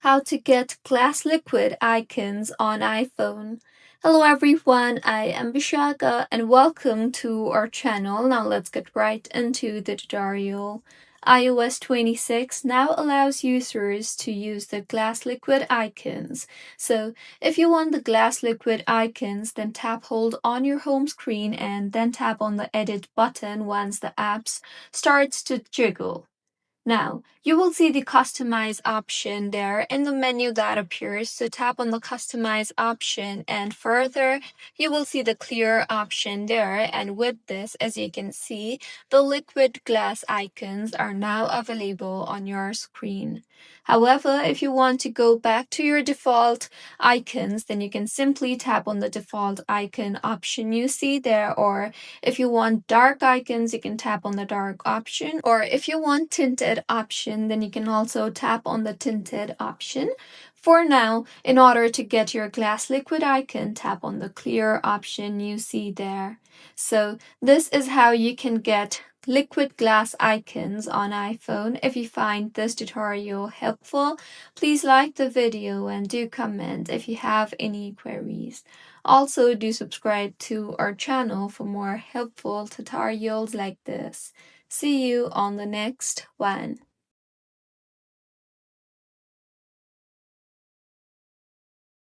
How to get glass liquid icons on iPhone. Hello everyone, I am Vishaka and welcome to our channel. Now let's get right into the tutorial. iOS 26 now allows users to use the glass liquid icons. So if you want the glass liquid icons, then tap hold on your home screen and then tap on the edit button once the apps starts to jiggle. Now, you will see the customize option there in the menu that appears. So tap on the customize option and further, you will see the clear option there. And with this, as you can see, the liquid glass icons are now available on your screen. However, if you want to go back to your default icons, then you can simply tap on the default icon option you see there, or if you want dark icons, you can tap on the dark option, or if you want tinted option, then you can also tap on the tinted option. For now, in order to get your glass liquid icon, tap on the clear option you see there. So this is how you can get liquid glass icons on iPhone. If you find this tutorial helpful, please like the video and do comment if you have any queries. Also, do subscribe to our channel for more helpful tutorials like this. See you on the next one.